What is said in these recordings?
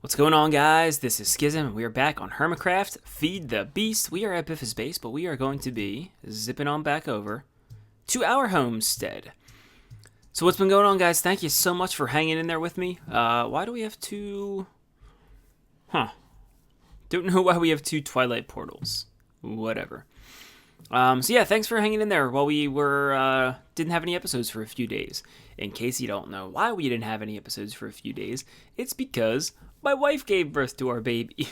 What's going on, guys? This is Skyzm, and we are back on HermitCraft. Feed the Beast. We are at Biff's base, but we are going to be zipping on back over to our homestead. So what's been going on, guys? Thank you so much for hanging in there with me. Why do we have two... Don't know why we have two Twilight portals. Whatever. So yeah, thanks for hanging in there while we were didn't have any episodes for a few days. In case you don't know why we didn't have any episodes for a few days, it's because my wife gave birth to our baby.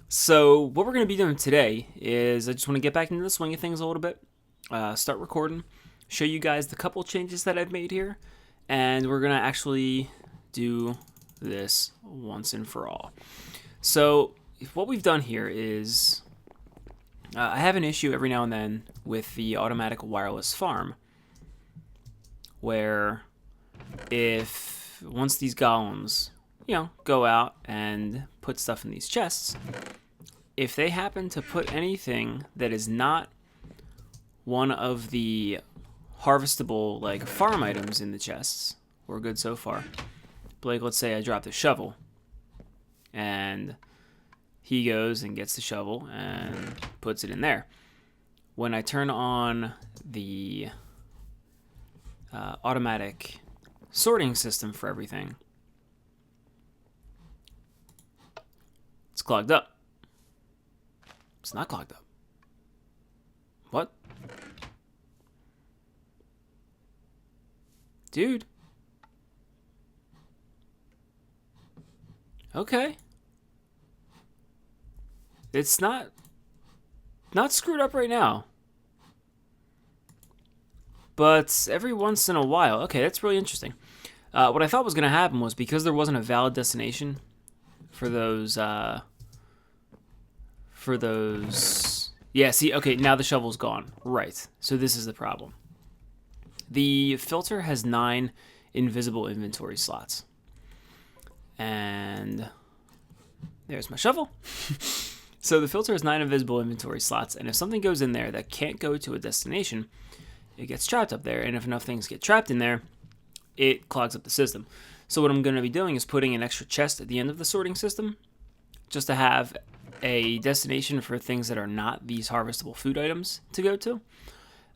So what we're going to be doing today is I just want to get back into the swing of things a little bit, start recording, show you guys the couple changes that I've made here, and we're going to actually do this once and for all. So what we've done here is I have an issue every now and then with the automatic wireless farm, where if once these golems, go out and put stuff in these chests, if they happen to put anything that is not one of the harvestable like farm items in the chests, we're good so far. But like, let's say I dropped a shovel, and he goes and gets the shovel and puts it in there. When I turn on the automatic sorting system for everything, it's clogged up. It's not clogged up. What? Dude. Okay. It's not screwed up right now. But every once in a while, okay, that's really interesting. What I thought was going to happen was because there wasn't a valid destination for those, yeah, see, okay, now the shovel's gone. Right, so this is the problem. The filter has 9 invisible inventory slots. And there's my shovel. So the filter has 9 invisible inventory slots, and if something goes in there that can't go to a destination, it gets trapped up there, and if enough things get trapped in there, it clogs up the system. So what I'm going to be doing is putting an extra chest at the end of the sorting system, just to have a destination for things that are not these harvestable food items to go to.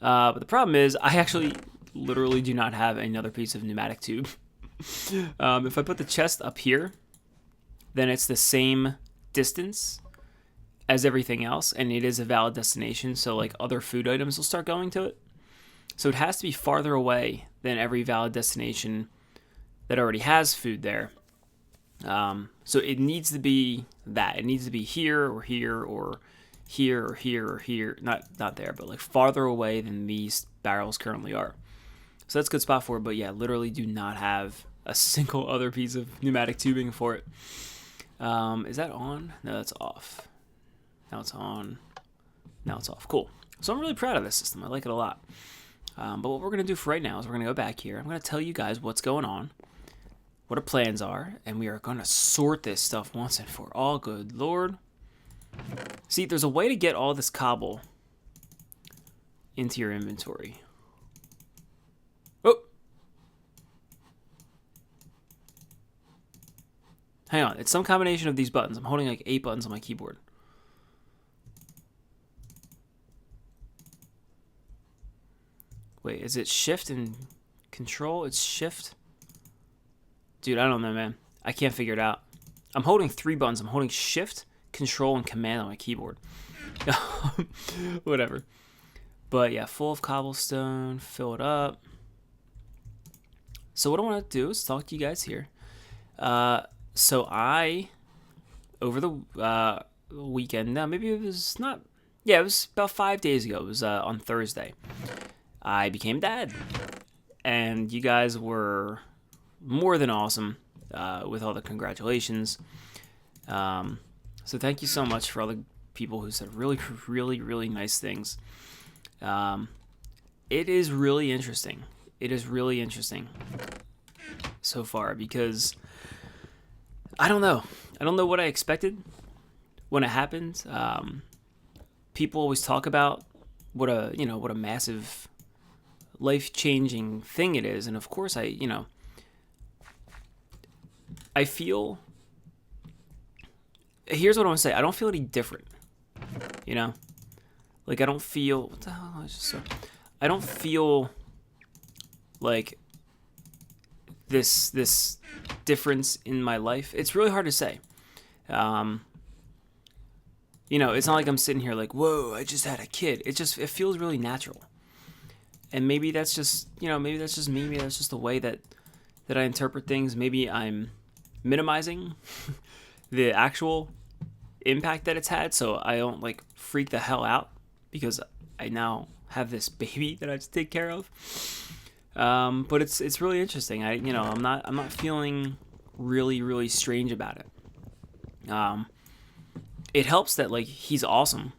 But the problem is, I actually literally do not have another piece of pneumatic tube. If I put the chest up here, then it's the same distance as everything else, and it is a valid destination, so like other food items will start going to it. So it has to be farther away than every valid destination that already has food there. So it needs to be that. It needs to be here or here or here or here or here. Not there, but like farther away than these barrels currently are. So that's a good spot for it, but yeah, literally do not have a single other piece of pneumatic tubing for it. Is that on? No, that's off. Now it's on. Now it's off. Cool. So I'm really proud of this system. I like it a lot. But what we're going to do for right now is we're going to go back here. I'm going to tell you guys what's going on, what our plans are, and we are going to sort this stuff once and for all. Good Lord. See, there's a way to get all this cobble into your inventory. Oh! Hang on. It's some combination of these buttons. I'm holding like 8 buttons on my keyboard. Wait, is it shift and control? It's shift? Dude, I don't know, man. I can't figure it out. I'm holding 3 buttons. I'm holding shift, control, and command on my keyboard. Whatever. But yeah, full of cobblestone. Fill it up. So what I want to do is talk to you guys here. So I, over the weekend, now maybe it was not, yeah, it was about 5 days ago. It was on Thursday. I became dad, and you guys were more than awesome with all the congratulations. So thank you so much for all the people who said really, really, really nice things. It is really interesting. It is really interesting so far because I don't know. I don't know what I expected when it happened. People always talk about what a massive life-changing thing it is, and of course I I feel, here's what I want to say. I don't feel any different, you know? Like, I don't feel, what the hell? I don't feel like this difference in my life. It's really hard to say. You know, it's not like I'm sitting here like, whoa, I just had a kid. It feels really natural. And maybe that's just, you know, maybe that's just me. Maybe that's just the way that I interpret things. Maybe I'm minimizing the actual impact that it's had, so I don't like freak the hell out because I now have this baby that I have to take care of. But it's really interesting. I'm not feeling really strange about it. It helps that like he's awesome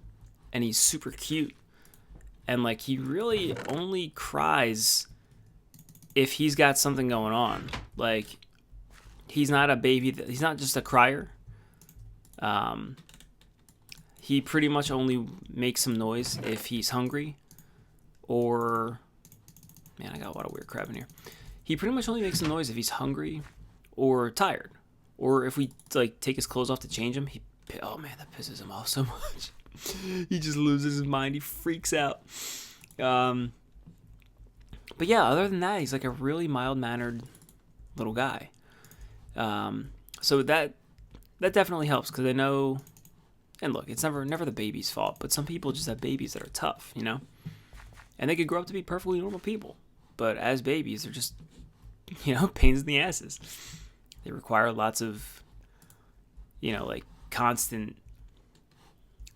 and he's super cute, and like he really only cries if he's got something going on. Like, he's not a baby. He's not just a crier. He pretty much only makes some noise if he's hungry, or, man, I got a lot of weird crap in here. He pretty much only makes some noise if he's hungry or tired, or if we like take his clothes off to change him. Oh man, that pisses him off so much. He just loses his mind. He freaks out. But yeah, other than that, he's like a really mild-mannered little guy. So that definitely helps, because I know, and look, it's never the baby's fault, but some people just have babies that are tough, you know? And they could grow up to be perfectly normal people. But as babies, they're just, you know, pains in the asses. They require lots of, you know, like constant,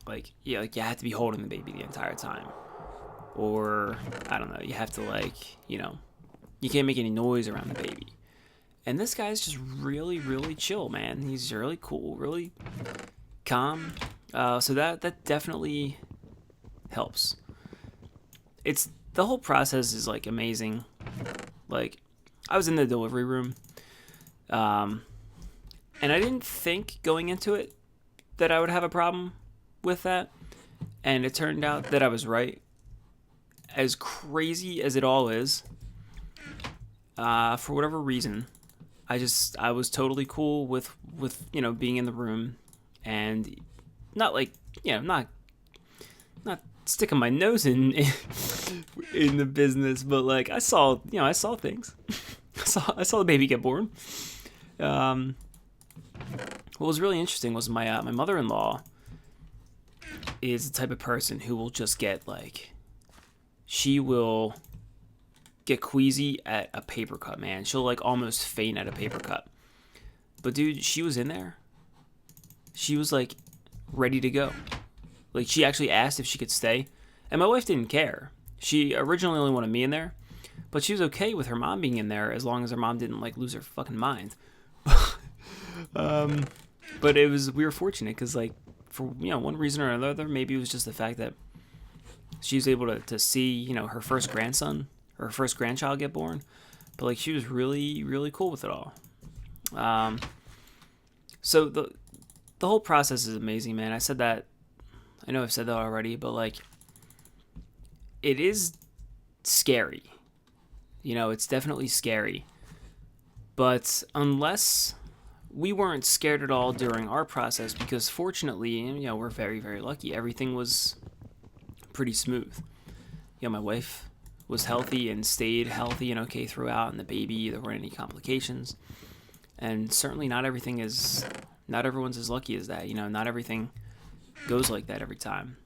like, yeah, like you have to be holding the baby the entire time. Or, I don't know, you have to, like, you know, you can't make any noise around the baby. And this guy's just really chill, man. He's really cool, really calm. So that definitely helps. The whole process is like amazing. Like, I was in the delivery room, and I didn't think going into it that I would have a problem with that, and it turned out that I was right. As crazy as it all is, for whatever reason, I was totally cool with you know, being in the room, and not like, you know, not sticking my nose in the business, but like I saw things. I saw the baby get born. What was really interesting was my mother-in-law is the type of person who will just get like, she will get queasy at a paper cut, man. She'll like almost faint at a paper cut. But dude, she was in there. She was like ready to go. Like, she actually asked if she could stay. And my wife didn't care. She originally only wanted me in there, but she was okay with her mom being in there as long as her mom didn't like lose her fucking mind. But we were fortunate because, like, for, you know, one reason or another, maybe it was just the fact that she was able to see, you know, her first grandson or her first grandchild get born. But like, she was really cool with it all. So the whole process is amazing, man. I know I've said that already, but like, it is scary. You know, it's definitely scary. But unless we weren't scared at all during our process, because fortunately, you know, we're very lucky. Everything was pretty smooth. You know, my wife was healthy and stayed healthy and okay throughout, and the baby, there weren't any complications. And certainly not everyone's as lucky as that. You know, not everything goes like that every time.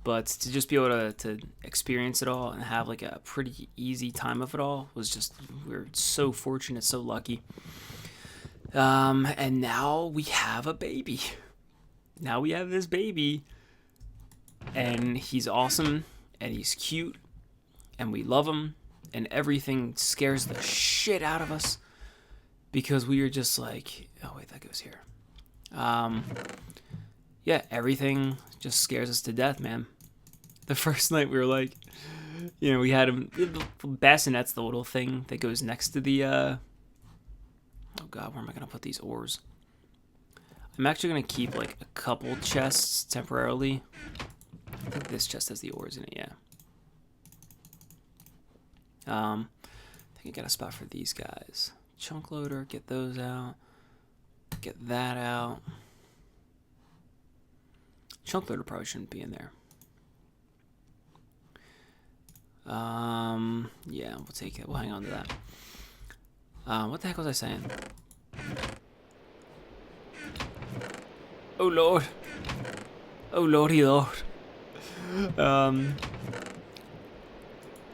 But to just be able to experience it all and have like a pretty easy time of it all was just, we're so fortunate, so lucky. And now we have a baby. Now we have this baby, and he's awesome, and he's cute, and we love him, and everything scares the shit out of us because we are just like, oh wait, that goes here. Yeah, everything just scares us to death, man. The first night we were like, you know, we had him, the bassinet's the little thing that goes next to the, oh god, where am I going to put these oars? I'm actually going to keep like a couple chests temporarily. I think this chest has the oars in it, yeah. I think I got a spot for these guys. Chunk loader, get those out. Get that out. Chunk loader probably shouldn't be in there. Yeah, we'll take it. We'll hang on to that. What the heck was I saying? Oh Lord. Oh Lordy Lord.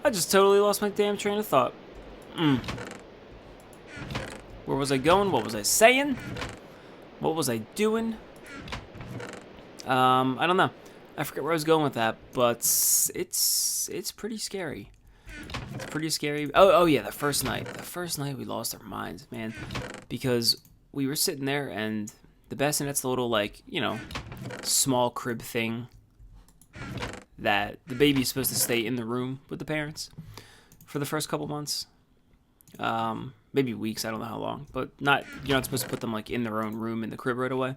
I just totally lost my damn train of thought. Where was I going? What was I saying? What was I doing? I don't know. I forget where I was going with that, but it's pretty scary. It's pretty scary. Oh yeah, the first night. The first night we lost our minds, man, because we were sitting there and the bassinet's the little, like, you know, small crib thing that the baby's supposed to stay in the room with the parents for the first couple months. Maybe weeks, I don't know how long, but you're not supposed to put them like in their own room in the crib right away.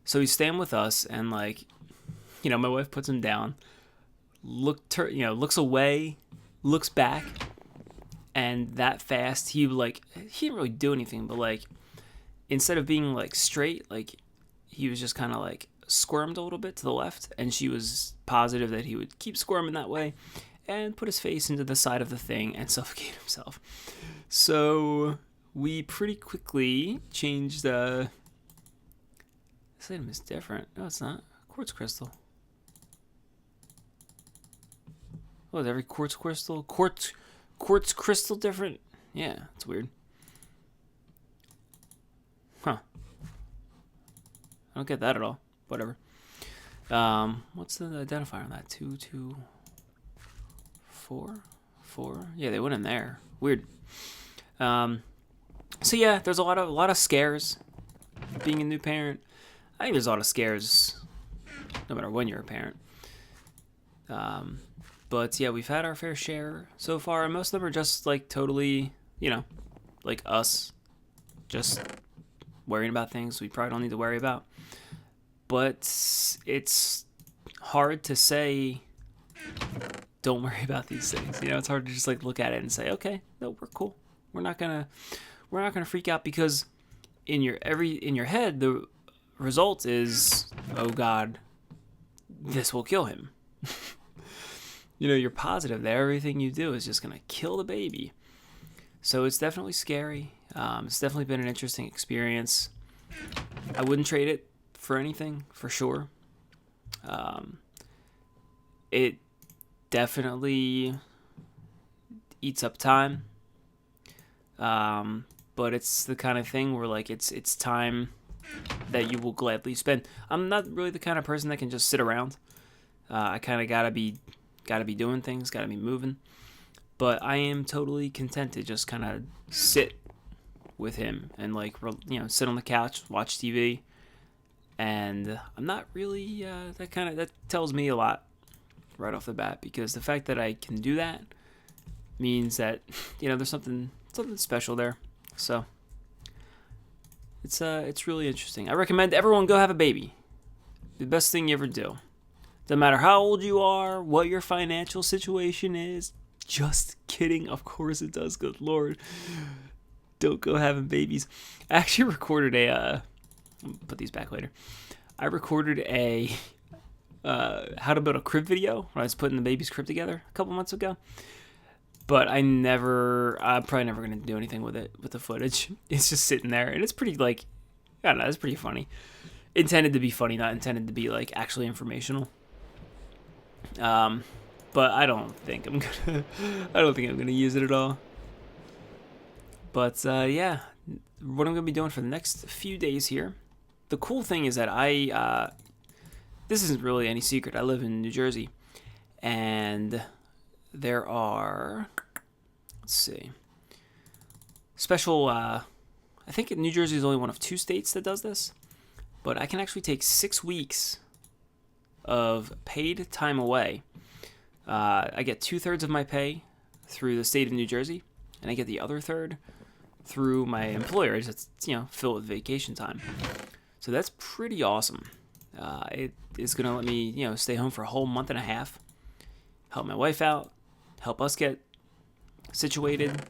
So he's staying with us, and like, you know, my wife puts him down, looks away, looks back, and that fast he didn't really do anything, but like instead of being like straight, like he was just kind of like squirmed a little bit to the left, and she was positive that he would keep squirming that way and put his face into the side of the thing and suffocate himself. So we pretty quickly changed this item is different. No, it's not. Quartz crystal. Oh, is every quartz crystal different? Yeah, it's weird. Huh. I don't get that at all. Whatever. What's the identifier on that? 2, 2, 4, 4. Yeah, they went in there. Weird. So yeah, there's a lot of scares being a new parent. I think there's a lot of scares no matter when you're a parent. But yeah, we've had our fair share so far, and most of them are just like totally, you know, like us, just worrying about things we probably don't need to worry about. But it's hard to say don't worry about these things. You know, it's hard to just like look at it and say, okay, no, we're cool. We're not gonna freak out, because in your head the result is, oh God, this will kill him. You know, you're positive that everything you do is just gonna kill the baby. So it's definitely scary. It's definitely been an interesting experience. I wouldn't trade it for anything, for sure. It definitely eats up time. But it's the kind of thing where like it's time that you will gladly spend. I'm not really the kind of person that can just sit around. I kind of gotta be doing things, gotta be moving. But I am totally content to just kind of sit with him and like, you know, sit on the couch, watch TV. And I'm not really that tells me a lot right off the bat, because the fact that I can do that means that, you know, there's something special there. So it's really interesting. I recommend everyone go have a baby. The best thing you ever do. Doesn't matter how old you are, what your financial situation is. Just kidding. Of course it does. Good Lord. Don't go having babies. I actually recorded I'll put these back later. I recorded a how to build a crib video when I was putting the baby's crib together a couple months ago. But I'm probably never going to do anything with it, with the footage. It's just sitting there, and it's pretty, like, I don't know, it's pretty funny. Intended to be funny, not intended to be, like, actually informational. But I don't think I'm gonna use it at all. But, yeah, what I'm going to be doing for the next few days here. The cool thing is that this isn't really any secret. I live in New Jersey, and there are, let's see, special, I think New Jersey is only one of 2 states that does this, but I can actually take 6 weeks of paid time away. I get 2/3 of my pay through the state of New Jersey, and I get the other third through my employer. It's, you know, filled with vacation time. So that's pretty awesome. It is going to let me, you know, stay home for a whole month and a half, help my wife out, help us get situated,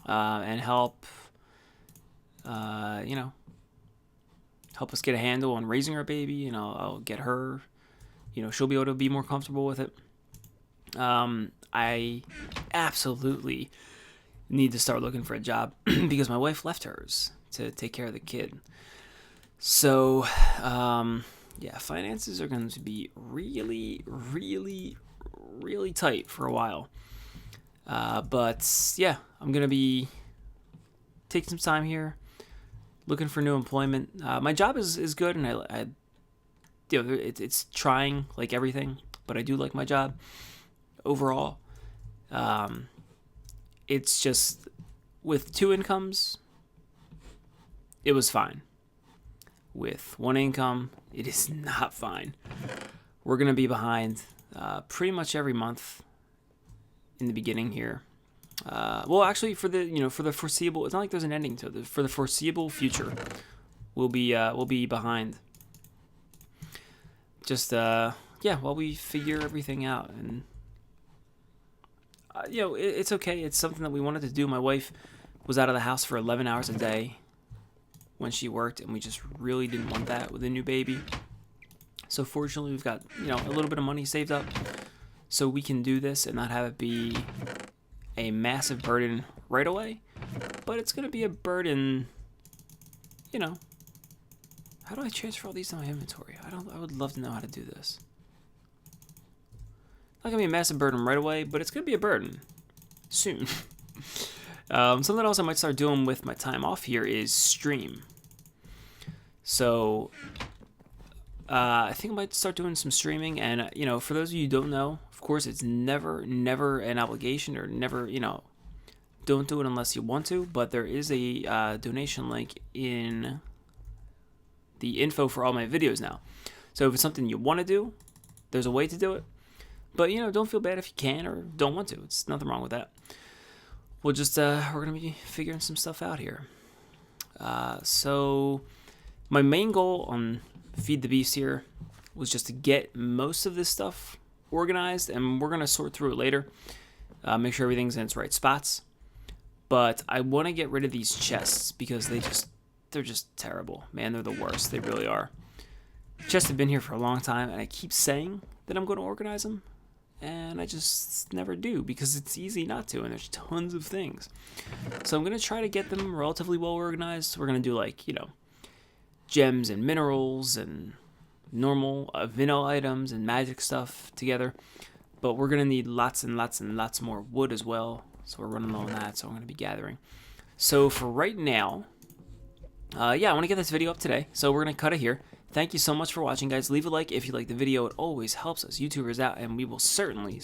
and help, help us get a handle on raising our baby, and I'll get her, she'll be able to be more comfortable with it. I absolutely need to start looking for a job because my wife left hers to take care of the kid. So, finances are going to be really, really, really tight for a while. But yeah, I'm going to be taking some time here, looking for new employment. My job is good, and it's trying like everything, but I do like my job overall. It's just with 2 incomes, it was fine. With 1 income, it is not fine. We're gonna be behind pretty much every month in the beginning here. Well, actually, for the foreseeable, it's not like there's an ending to it. For the foreseeable future, we'll be behind. Just while we figure everything out, and it's okay. It's something that we wanted to do. My wife was out of the house for 11 hours a day when she worked, and we just really didn't want that with a new baby. So fortunately, we've got a little bit of money saved up, so we can do this and not have it be a massive burden right away. But it's gonna be a burden. How do I transfer all these to my inventory? I would love to know how to do this. Not gonna be a massive burden right away, but it's gonna be a burden soon. Something else I might start doing with my time off here is stream. So I think I might start doing some streaming, and for those of you who don't know, of course, it's never an obligation, or never, don't do it unless you want to. But there is a donation link in the info for all my videos now. So if it's something you want to do, there's a way to do it. But don't feel bad if you can or don't want to. It's nothing wrong with that. We'll just we're gonna be figuring some stuff out here. So my main goal on Feed the Beast here was just to get most of this stuff organized, and we're gonna sort through it later, make sure everything's in its right spots. But I want to get rid of these chests because they're just terrible, man. They're the worst. They really are. Chests have been here for a long time, and I keep saying that I'm going to organize them, and I just never do because it's easy not to, and there's tons of things. So I'm going to try to get them relatively well organized. We're going to do gems and minerals and normal vanilla items and magic stuff together. But we're going to need lots and lots and lots more wood as well. So we're running low on that, so I'm going to be gathering. So for right now, I want to get this video up today. So we're going to cut it here. Thank you so much for watching, guys. Leave a like if you like the video. It always helps us YouTubers out, and we will certainly,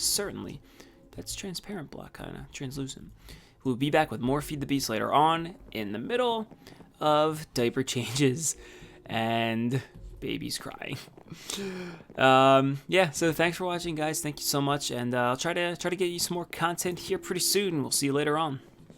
that's transparent block, kind of translucent. We'll be back with more Feed the Beast later on in the middle of diaper changes and babies crying. So thanks for watching, guys. Thank you so much, and I'll try to get you some more content here pretty soon. We'll see you later on.